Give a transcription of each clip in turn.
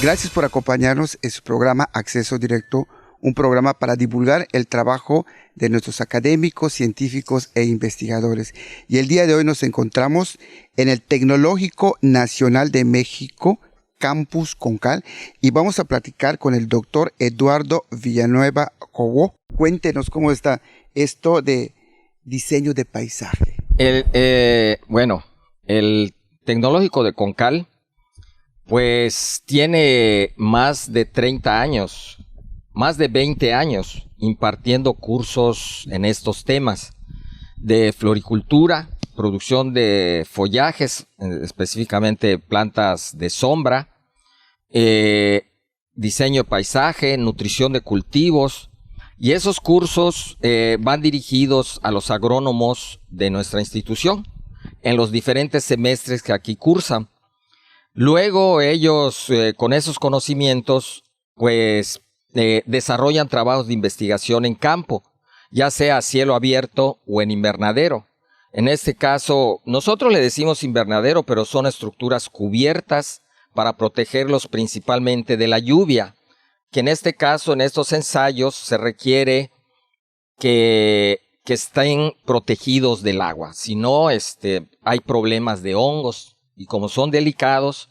Gracias por acompañarnos en su programa Acceso Directo, un programa para divulgar el trabajo de nuestros académicos, científicos e investigadores. Y el día de hoy nos encontramos en el Tecnológico Nacional de México, Campus Concal, y vamos a platicar con el doctor Eduardo Villanueva Cobo. Cuéntenos cómo está esto de diseño de paisaje. El Tecnológico de Concal, pues tiene más de 30 años, más de 20 años impartiendo cursos en estos temas de floricultura, producción de follajes, específicamente plantas de sombra, diseño de paisaje, nutrición de cultivos, y esos cursos van dirigidos a los agrónomos de nuestra institución en los diferentes semestres que aquí cursan. Luego ellos con esos conocimientos pues desarrollan trabajos de investigación en campo, ya sea a cielo abierto o en invernadero. En este caso, nosotros le decimos invernadero, pero son estructuras cubiertas para protegerlos principalmente de la lluvia, que en este caso, en estos ensayos, se requiere que estén protegidos del agua. Si no, hay problemas de hongos y como son delicados,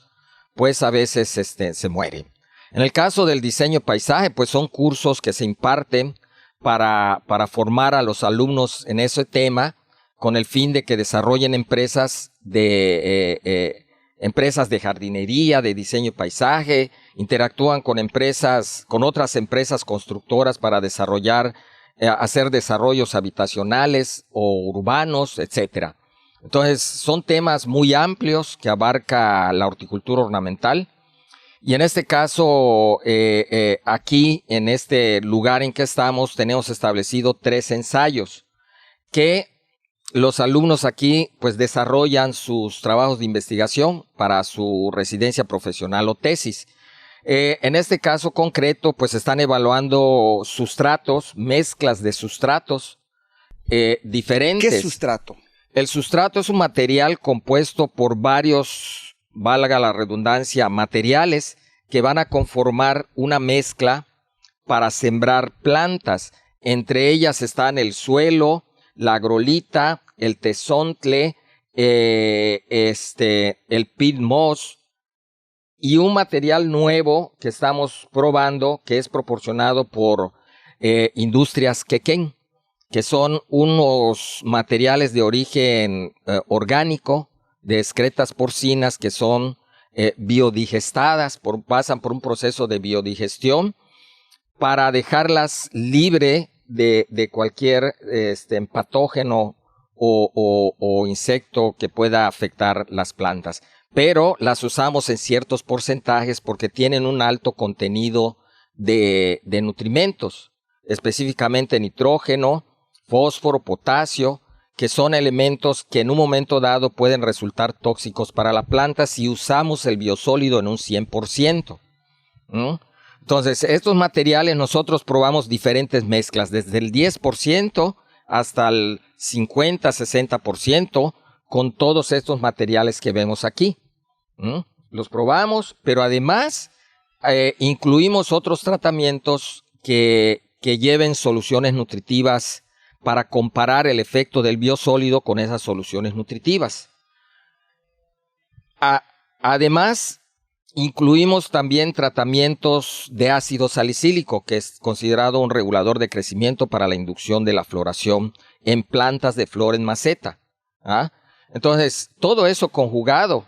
pues a veces se mueren. En el caso del diseño paisaje, pues son cursos que se imparten para formar a los alumnos en ese tema con el fin de que desarrollen empresas de jardinería, de diseño paisaje, interactúan con otras empresas constructoras para hacer desarrollos habitacionales o urbanos, etcétera. Entonces, son temas muy amplios que abarca la horticultura ornamental. Y en este caso, aquí, en este lugar en que estamos, tenemos establecido 3 ensayos que los alumnos aquí pues desarrollan sus trabajos de investigación para su residencia profesional o tesis. En este caso concreto, pues están evaluando sustratos, mezclas de sustratos diferentes. ¿Qué es sustrato? El sustrato es un material compuesto por varios, valga la redundancia, materiales que van a conformar una mezcla para sembrar plantas. Entre ellas están el suelo, la agrolita, el tezontle, el peat moss y un material nuevo que estamos probando que es proporcionado por Industrias Quequén, que son unos materiales de origen orgánico de excretas porcinas que son biodigestadas, pasan por un proceso de biodigestión para dejarlas libre de cualquier patógeno o insecto que pueda afectar las plantas. Pero las usamos en ciertos porcentajes porque tienen un alto contenido de nutrimentos, específicamente nitrógeno, fósforo, potasio, que son elementos que en un momento dado pueden resultar tóxicos para la planta si usamos el biosólido en un 100%. Entonces, estos materiales nosotros probamos diferentes mezclas, desde el 10% hasta el 50-60% con todos estos materiales que vemos aquí. Los probamos, pero además incluimos otros tratamientos que lleven soluciones nutritivas para comparar el efecto del biosólido con esas soluciones nutritivas. Además, incluimos también tratamientos de ácido salicílico, que es considerado un regulador de crecimiento para la inducción de la floración en plantas de flor en maceta. Entonces, todo eso conjugado,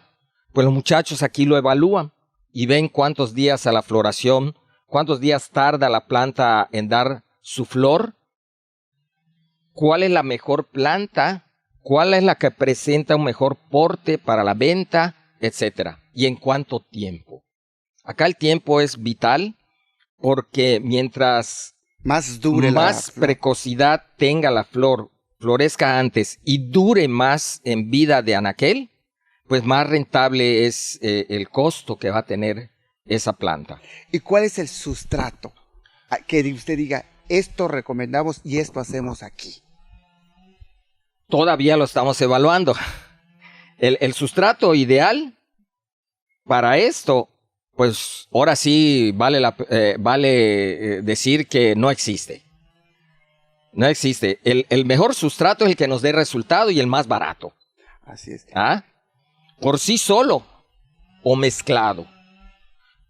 pues los muchachos aquí lo evalúan y ven cuántos días a la floración, cuántos días tarda la planta en dar su flor, cuál es la mejor planta, cuál es la que presenta un mejor porte para la venta, etcétera. ¿Y en cuánto tiempo? Acá el tiempo es vital porque mientras más precocidad tenga la flor, florezca antes y dure más en vida de anaquel, pues más rentable es el costo que va a tener esa planta. ¿Y cuál es el sustrato? Que usted diga, esto recomendamos y esto hacemos aquí. Todavía lo estamos evaluando. El sustrato ideal para esto pues ahora sí vale decir que no existe. No existe. El mejor sustrato es el que nos dé resultado y el más barato. Así es. ¿Ah? Por sí solo o mezclado.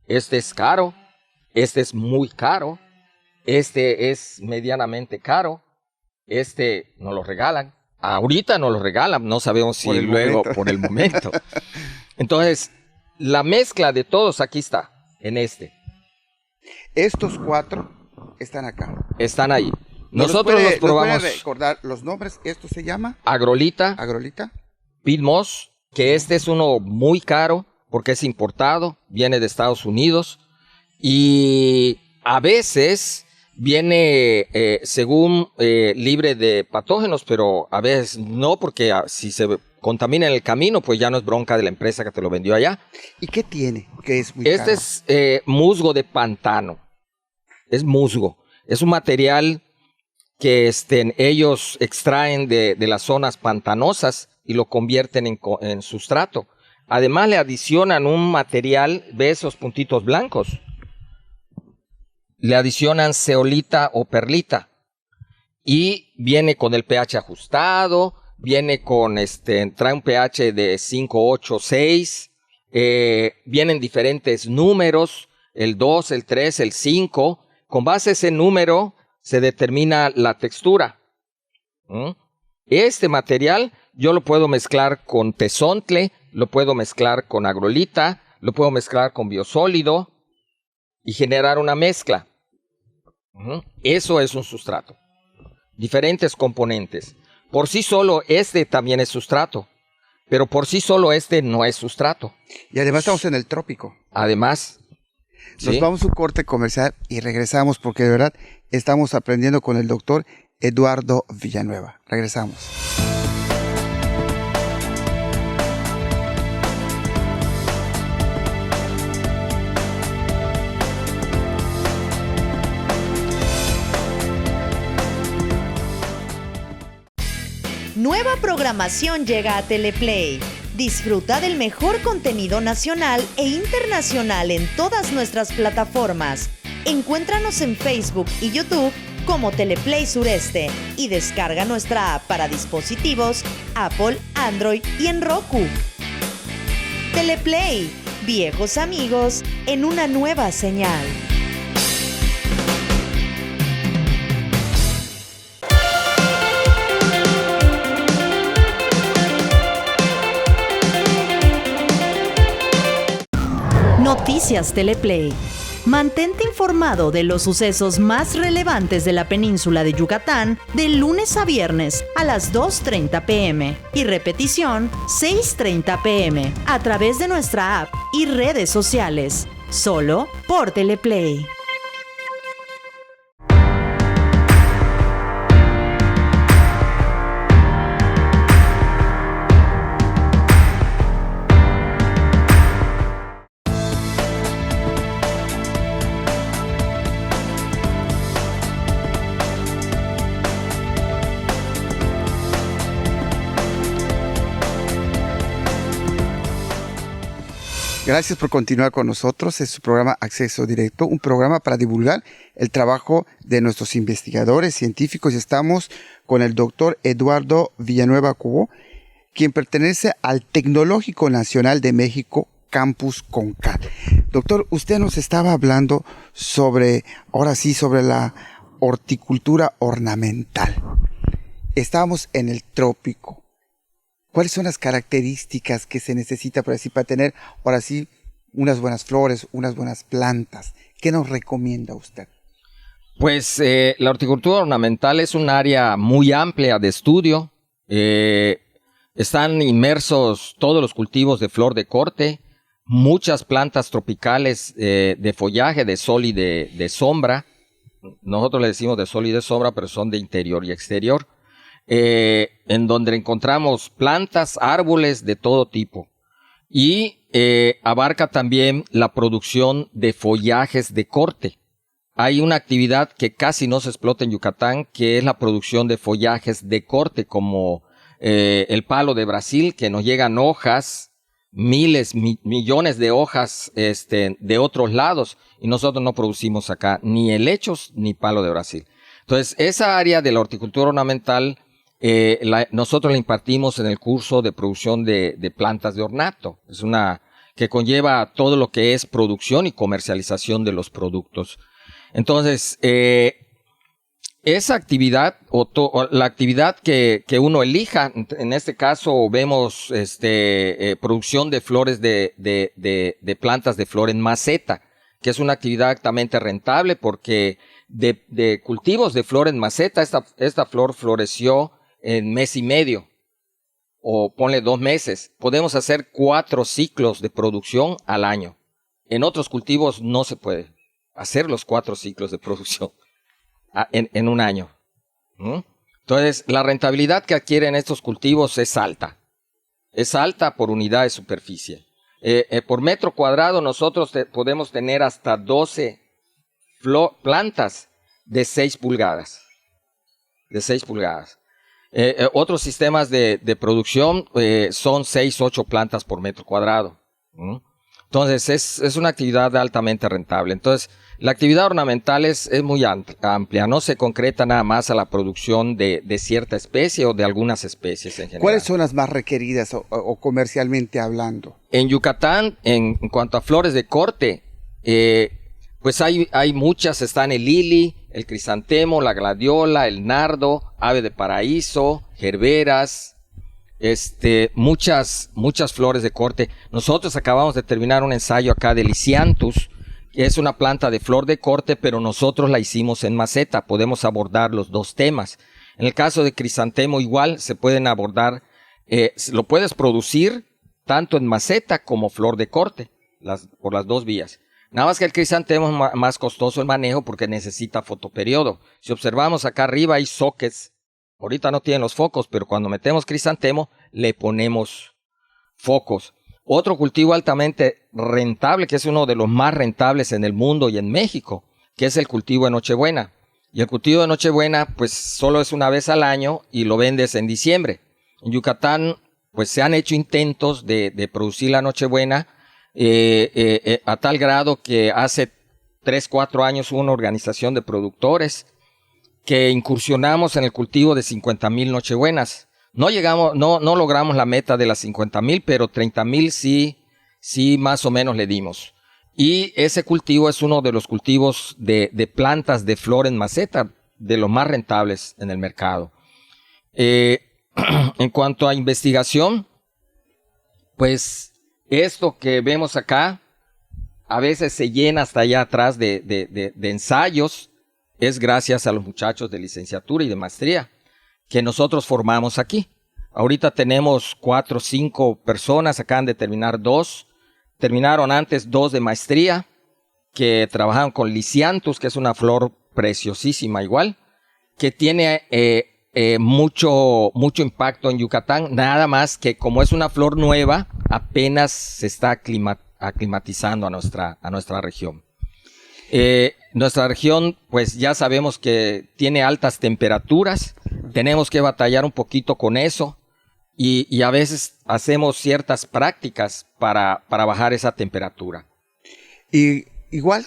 Este es caro, este es muy caro, este es medianamente caro, este nos lo regalan. Ahorita nos lo regalan, no sabemos si luego por el momento. Entonces, la mezcla de todos aquí está, en este. Estos 4 están acá. Están ahí. Nosotros los probamos. ¿Puede recordar los nombres? ¿Esto se llama? Agrolita. Pete Moss, que este es uno muy caro porque es importado, viene de Estados Unidos y a veces viene según libre de patógenos, pero a veces no, porque si se contamina en el camino, pues ya no es bronca de la empresa que te lo vendió allá. ¿Y qué tiene? Que es muy caro. Es musgo de pantano. Es musgo. Es un material que ellos extraen de las zonas pantanosas y lo convierten en sustrato. Además le adicionan un material, ¿ve esos puntitos blancos? Le adicionan zeolita o perlita y viene con el pH ajustado, viene con trae un pH de 5, 8, 6, vienen diferentes números, el 2, el 3, el 5, con base a ese número se determina la textura. Este material yo lo puedo mezclar con tezontle, lo puedo mezclar con agrolita, lo puedo mezclar con biosólido y generar una mezcla. Eso es un sustrato. Diferentes componentes. Por sí solo este también es sustrato, pero por sí solo este no es sustrato. Y además estamos en el trópico. Además. Nos vamos a un corte comercial y regresamos porque de verdad estamos aprendiendo con el doctor Eduardo Villanueva. Regresamos. Nueva programación llega a Teleplay. Disfruta del mejor contenido nacional e internacional en todas nuestras plataformas. Encuéntranos en Facebook y YouTube como Teleplay Sureste y descarga nuestra app para dispositivos Apple, Android y en Roku. Teleplay, viejos amigos en una nueva señal. Noticias Teleplay. Mantente informado de los sucesos más relevantes de la península de Yucatán de lunes a viernes a las 2:30 p.m. y repetición 6:30 p.m. a través de nuestra app y redes sociales. Solo por Teleplay. Gracias por continuar con nosotros. Es su programa Acceso Directo, un programa para divulgar el trabajo de nuestros investigadores científicos. Y estamos con el doctor Eduardo Villanueva Cubo, quien pertenece al Tecnológico Nacional de México, Campus Concal. Doctor, usted nos estaba hablando sobre la horticultura ornamental. Estábamos en el trópico. ¿Cuáles son las características que se necesita para tener, ahora sí, unas buenas flores, unas buenas plantas? ¿Qué nos recomienda usted? Pues la horticultura ornamental es un área muy amplia de estudio. Están inmersos todos los cultivos de flor de corte, muchas plantas tropicales de follaje, de sol y de sombra. Nosotros le decimos de sol y de sombra, pero son de interior y exterior. En donde encontramos plantas, árboles de todo tipo. Y abarca también la producción de follajes de corte. Hay una actividad que casi no se explota en Yucatán, que es la producción de follajes de corte, como el palo de Brasil, que nos llegan hojas millones de hojas de otros lados, y nosotros no producimos acá ni helechos ni palo de Brasil. Entonces, esa área de la horticultura ornamental nosotros la impartimos en el curso de producción de plantas de ornato. Es una que conlleva todo lo que es producción y comercialización de los productos. Entonces, esa actividad o la actividad que uno elija, en este caso vemos producción de flores de plantas de flor en maceta, que es una actividad altamente rentable porque de cultivos de flor en maceta, esta flor floreció en mes y medio, o ponle 2 meses. Podemos hacer 4 ciclos de producción al año. En otros cultivos no se puede hacer los 4 ciclos de producción en un año. Entonces, la rentabilidad que adquieren estos cultivos es alta. Es alta por unidad de superficie. Por metro cuadrado nosotros podemos tener hasta 12 plantas de 6 pulgadas. De 6 pulgadas. Otros sistemas de producción son 6-8 plantas por metro cuadrado. Entonces es una actividad altamente rentable. Entonces la actividad ornamental es muy amplia, no se concreta nada más a la producción de cierta especie o de algunas especies en general. ¿Cuáles son las más requeridas o comercialmente hablando? En Yucatán, en cuanto a flores de corte, pues hay muchas, están el lili, el crisantemo, la gladiola, el nardo, ave de paraíso, gerberas, muchas flores de corte. Nosotros acabamos de terminar un ensayo acá de Lysianthus, que es una planta de flor de corte, pero nosotros la hicimos en maceta. Podemos abordar los 2 temas. En el caso de crisantemo igual se pueden abordar, lo puedes producir tanto en maceta como flor de corte, por las 2 vías. Nada más que el crisantemo es más costoso el manejo porque necesita fotoperiodo. Si observamos acá arriba hay sockets. Ahorita no tienen los focos, pero cuando metemos crisantemo le ponemos focos. Otro cultivo altamente rentable, que es uno de los más rentables en el mundo y en México, que es el cultivo de Nochebuena. Y el cultivo de Nochebuena pues solo es una vez al año y lo vendes en diciembre. En Yucatán pues se han hecho intentos de producir la Nochebuena, a tal grado que hace 3-4 años hubo una organización de productores que incursionamos en el cultivo de 50,000 Nochebuenas. No logramos la meta de las 50,000, pero 30,000 sí más o menos le dimos. Y ese cultivo es uno de los cultivos de plantas de flor en maceta, de los más rentables en el mercado. En cuanto a investigación, pues esto que vemos acá, a veces se llena hasta allá atrás de ensayos, es gracias a los muchachos de licenciatura y de maestría que nosotros formamos aquí. Ahorita tenemos 4 o 5 personas, acaban de terminar 2, terminaron antes 2 de maestría, que trabajaron con Lysianthus, que es una flor preciosísima igual, que tiene mucho impacto en Yucatán, nada más que como es una flor nueva, apenas se está aclimatizando a nuestra región. Nuestra región, pues ya sabemos que tiene altas temperaturas, tenemos que batallar un poquito con eso y a veces hacemos ciertas prácticas para bajar esa temperatura. Y igual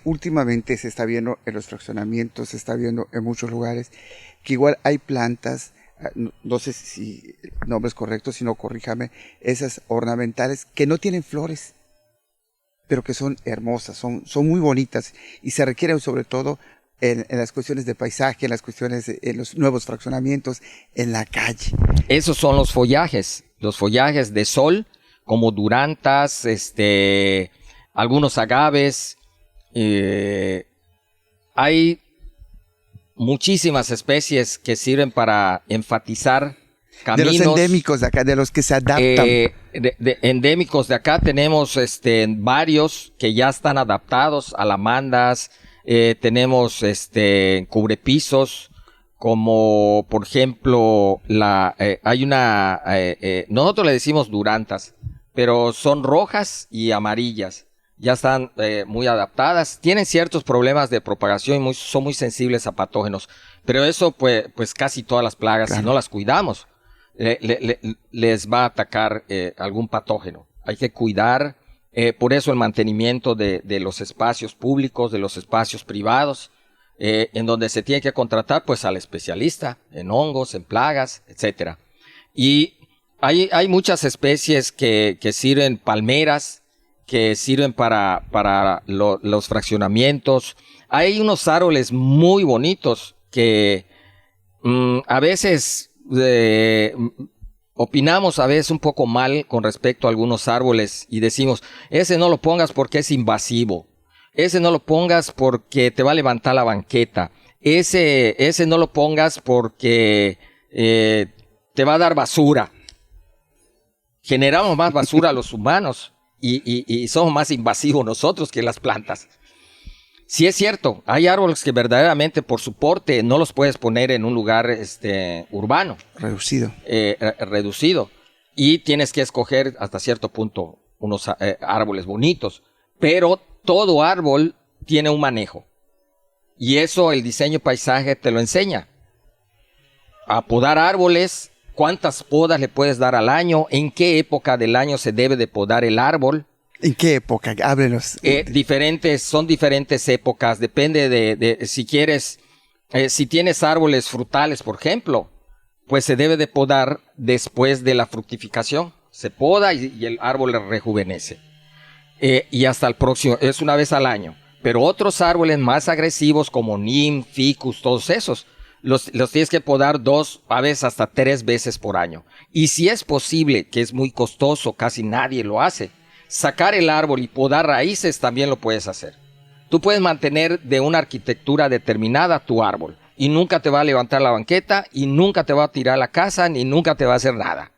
últimamente se está viendo en los fraccionamientos, se está viendo en muchos lugares que igual hay plantas, no sé si el nombre es correcto, si no corríjame, esas ornamentales que no tienen flores, pero que son hermosas, son muy bonitas y se requieren sobre todo en las cuestiones de paisaje, en las cuestiones, en los nuevos fraccionamientos, en la calle. Esos son los follajes de sol, como durantas, algunos agaves. Hay muchísimas especies que sirven para enfatizar caminos. De los endémicos de acá, de los que se adaptan. Endémicos de acá tenemos varios que ya están adaptados, alamandas, tenemos cubrepisos, como por ejemplo hay una, nosotros le decimos durantas, pero son rojas y amarillas. Ya están muy adaptadas, tienen ciertos problemas de propagación y son muy sensibles a patógenos, pero eso pues casi todas las plagas, claro, si no las cuidamos, les va a atacar algún patógeno. hay que cuidar, por eso el mantenimiento de los espacios públicos, de los espacios privados, en donde se tiene que contratar pues al especialista en hongos, en plagas, etcétera. Y hay muchas especies que sirven, palmeras, que sirven para los fraccionamientos. Hay unos árboles muy bonitos que a veces opinamos a veces un poco mal con respecto a algunos árboles y decimos, ese no lo pongas porque es invasivo, ese no lo pongas porque te va a levantar la banqueta, ese no lo pongas porque te va a dar basura. Generamos más basura los humanos y somos más invasivos nosotros que las plantas. Sí es cierto, hay árboles que verdaderamente por su porte no los puedes poner en un lugar urbano. Reducido. Reducido. Y tienes que escoger hasta cierto punto unos árboles bonitos. Pero todo árbol tiene un manejo. Y eso el diseño paisaje te lo enseña. A podar árboles, cuántas podas le puedes dar al año, en qué época del año se debe de podar el árbol. ¿En qué época? Háblenos. Son diferentes épocas, depende de si quieres, si tienes árboles frutales, por ejemplo, pues se debe de podar después de la fructificación. Se poda y el árbol rejuvenece. Y hasta el próximo, es una vez al año. Pero otros árboles más agresivos como nim, ficus, todos esos, los tienes que podar 2, a veces hasta 3 veces por año. Y si es posible, que es muy costoso, casi nadie lo hace, sacar el árbol y podar raíces también lo puedes hacer. Tú puedes mantener de una arquitectura determinada tu árbol y nunca te va a levantar la banqueta y nunca te va a tirar la casa ni nunca te va a hacer nada.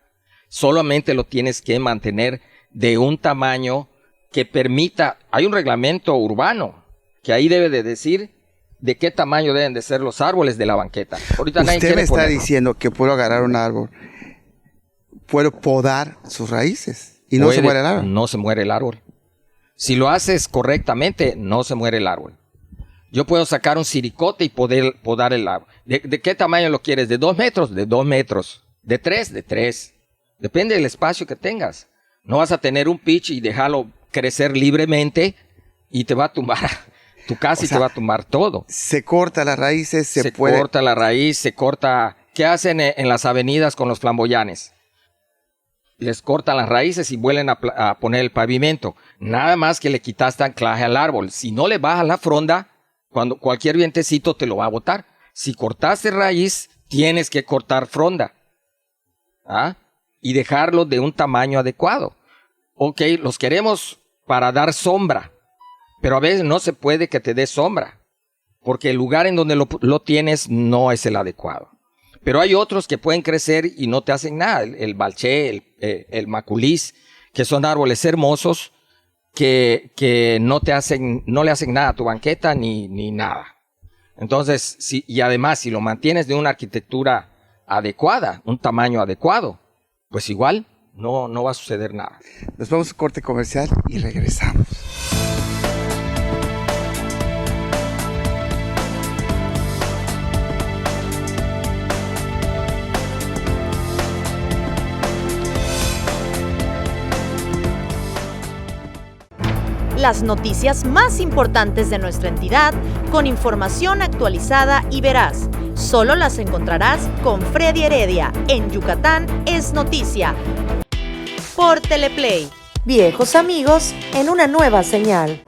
Solamente lo tienes que mantener de un tamaño que permita. Hay un reglamento urbano que ahí debe de decir de qué tamaño deben de ser los árboles de la banqueta. Ahorita nadie Usted quiere me está ponerlo. diciendo que puedo agarrar un árbol, puedo podar sus raíces. ¿Y no se muere el árbol? No se muere el árbol. Si lo haces correctamente, no se muere el árbol. Yo puedo sacar un siricote y poder podar el árbol. ¿De qué tamaño lo quieres? ¿De 2 metros? De 2 metros. ¿De 3? De 3. Depende del espacio que tengas. No vas a tener un pitch y dejarlo crecer libremente y te va a tumbar tu casa y te va a tumbar todo. Se corta las raíces, se puede... corta la raíz, se corta... ¿Qué hacen en las avenidas con los flamboyanes? Les cortan las raíces y vuelven a poner el pavimento. Nada más que le quitaste anclaje al árbol. Si no le bajas la fronda, cualquier vientecito te lo va a botar. Si cortaste raíz, tienes que cortar fronda. ¿Ah? Y dejarlo de un tamaño adecuado. Ok, los queremos para dar sombra, pero a veces no se puede que te dé sombra, porque el lugar en donde lo tienes no es el adecuado. Pero hay otros que pueden crecer y no te hacen nada. El balché, el maculís, que son árboles hermosos que no le hacen nada a tu banqueta ni nada. Entonces, y además, si lo mantienes de una arquitectura adecuada, un tamaño adecuado, pues igual no va a suceder nada. Nos vamos a un corte comercial y regresamos. Las noticias más importantes de nuestra entidad con información actualizada y veraz. Solo las encontrarás con Freddy Heredia en Yucatán es Noticia. Por Teleplay. Viejos amigos en una nueva señal.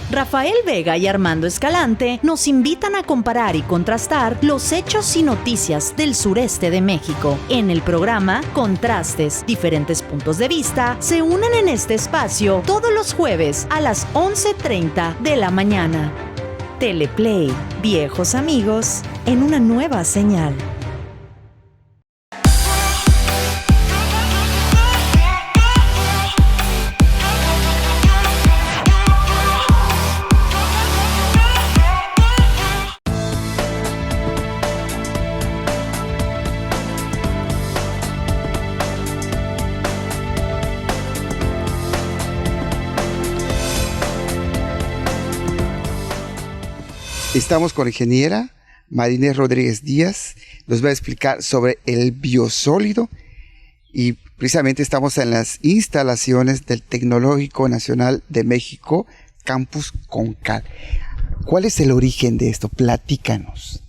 Rafael Vega y Armando Escalante nos invitan a comparar y contrastar los hechos y noticias del sureste de México. En el programa Contrastes, diferentes puntos de vista se unen en este espacio todos los jueves a las 11:30 de la mañana. Teleplay, viejos amigos en una nueva señal. Estamos con la ingeniera Marinés Rodríguez Díaz, nos va a explicar sobre el biosólido y precisamente estamos en las instalaciones del Tecnológico Nacional de México, Campus Concal. ¿Cuál es el origen de esto? Platícanos.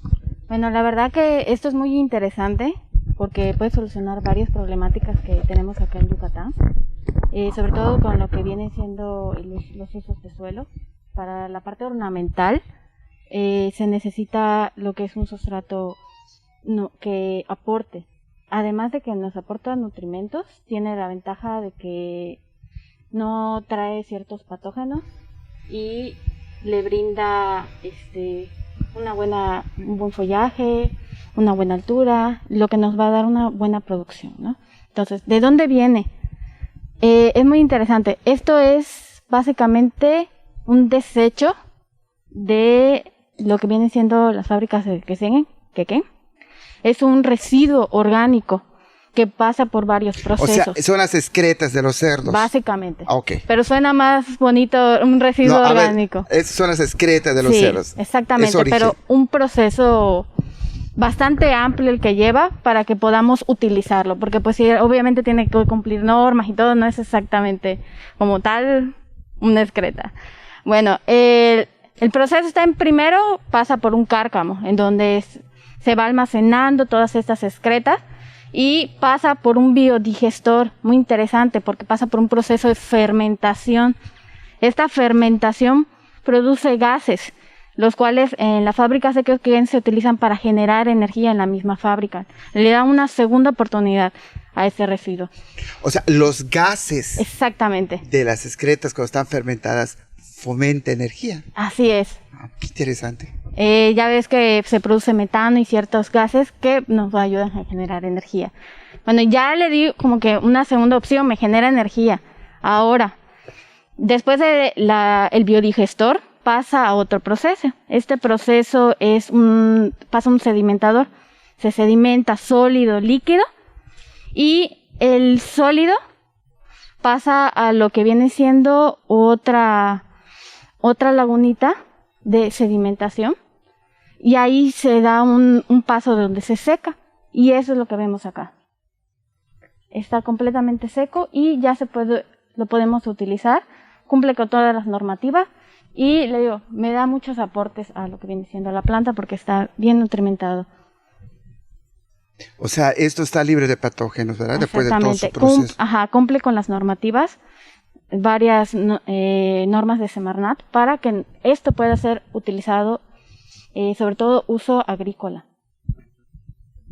Bueno, la verdad que esto es muy interesante porque puede solucionar varias problemáticas que tenemos acá en Yucatán, sobre todo con lo que vienen siendo los usos de suelo. Para la parte ornamental se necesita lo que es un sustrato que aporte. Además de que nos aporta nutrimentos, tiene la ventaja de que no trae ciertos patógenos y le brinda un buen follaje, una buena altura, lo que nos va a dar una buena producción, ¿no? Entonces, ¿de dónde viene? Es muy interesante. Esto es básicamente un desecho de lo que vienen siendo las fábricas de quequén. Es un residuo orgánico que pasa por varios procesos. O sea, son las excretas de los cerdos. Básicamente. Okay. Pero suena más bonito un residuo orgánico. Son las excretas de los cerdos. Exactamente, pero un proceso bastante amplio el que lleva para que podamos utilizarlo, porque pues sí, obviamente tiene que cumplir normas y todo, no es exactamente como tal una excreta. Bueno, el proceso primero pasa por un cárcamo, en donde se va almacenando todas estas excretas y pasa por un biodigestor, muy interesante, porque pasa por un proceso de fermentación. Esta fermentación produce gases, los cuales en las fábricas de quequén se utilizan para generar energía en la misma fábrica. Le da una segunda oportunidad a ese residuo. O sea, los gases exactamente de las excretas cuando están fermentadas fomenta energía. Así es. Qué interesante. Ya ves que se produce metano y ciertos gases que nos ayudan a generar energía. Bueno, ya le di como que una segunda opción, me genera energía. Ahora, después de el biodigestor, pasa a otro proceso. Este proceso pasa a un sedimentador. Se sedimenta sólido, líquido, y el sólido pasa a lo que viene siendo otra lagunita de sedimentación, y ahí se da un paso donde se seca, y eso es lo que vemos acá. Está completamente seco y ya lo podemos utilizar, cumple con todas las normativas. Y le digo, me da muchos aportes a lo que viene siendo la planta porque está bien nutrimentado. O sea, esto está libre de patógenos, ¿verdad? Después de todo su proceso. Cumple con las normativas, varias normas de Semarnat, para que esto pueda ser utilizado, sobre todo uso agrícola.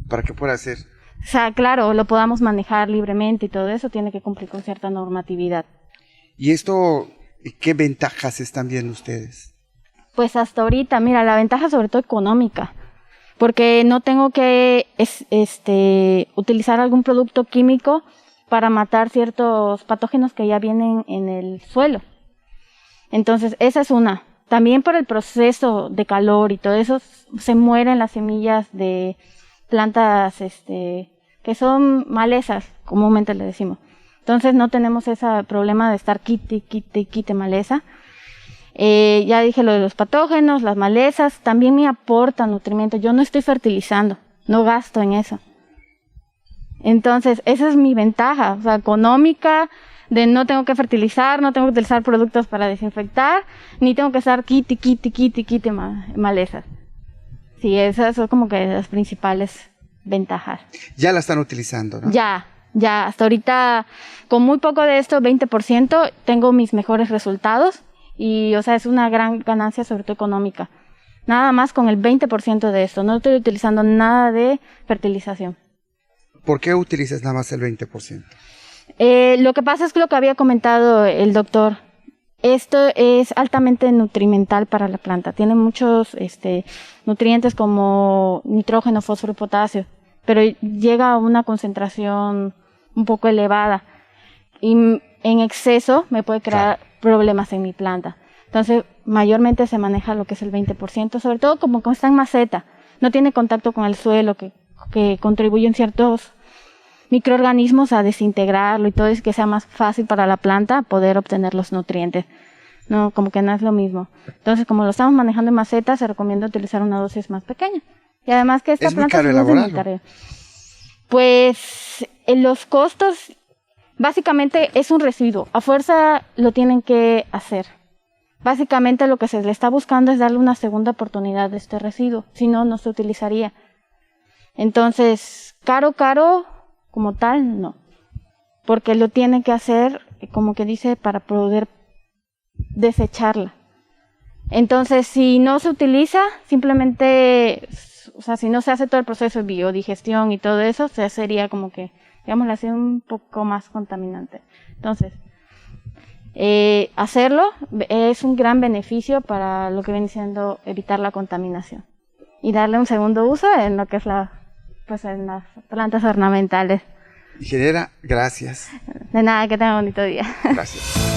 ¿Para qué pueda ser? O sea, claro, lo podamos manejar libremente y todo eso tiene que cumplir con cierta normatividad. ¿Y esto qué ventajas están viendo ustedes? Pues hasta ahorita, mira, la ventaja sobre todo económica, porque no tengo que utilizar algún producto químico para matar ciertos patógenos que ya vienen en el suelo. Entonces, esa es una. También por el proceso de calor y todo eso, se mueren las semillas de plantas que son malezas, comúnmente le decimos. Entonces no tenemos ese problema de estar quite maleza. Ya dije lo de los patógenos, las malezas, también me aportan nutrimentos. Yo no estoy fertilizando, no gasto en eso. Entonces esa es mi ventaja, o sea, económica, de no tengo que fertilizar, no tengo que utilizar productos para desinfectar, ni tengo que estar quite malezas. Sí, esas son como que las principales ventajas. Ya la están utilizando, ¿no? Ya, hasta ahorita, con muy poco de esto, 20%, tengo mis mejores resultados y, o sea, es una gran ganancia, sobre todo económica. Nada más con el 20% de esto, no estoy utilizando nada de fertilización. ¿Por qué utilizas nada más el 20%? Lo que pasa es que lo que había comentado el doctor, esto es altamente nutrimental para la planta, tiene muchos nutrientes como nitrógeno, fósforo y potasio, pero llega a una concentración un poco elevada y en exceso me puede crear problemas en mi planta. Entonces, mayormente se maneja lo que es el 20%, sobre todo como está en maceta, no tiene contacto con el suelo, que contribuyen ciertos microorganismos a desintegrarlo y todo, es que sea más fácil para la planta poder obtener los nutrientes. No, como que no es lo mismo. Entonces, como lo estamos manejando en macetas, se recomienda utilizar una dosis más pequeña. Y además que esta ¿Es muy planta caro se usa en elaborarlo? tarea. Pues los costos, básicamente es un residuo. A fuerza lo tienen que hacer. Básicamente lo que se le está buscando es darle una segunda oportunidad de este residuo. Si no, no se utilizaría. Entonces, caro, como tal, no. Porque lo tiene que hacer, como que dice, para poder desecharla. Entonces, si no se utiliza, simplemente, o sea, si no se hace todo el proceso de biodigestión y todo eso, se sería como que, digamos, así un poco más contaminante. Entonces, hacerlo es un gran beneficio para lo que viene siendo evitar la contaminación y darle un segundo uso en lo que es en las plantas ornamentales. Ingeniera, gracias. De nada, que tenga un bonito día. Gracias.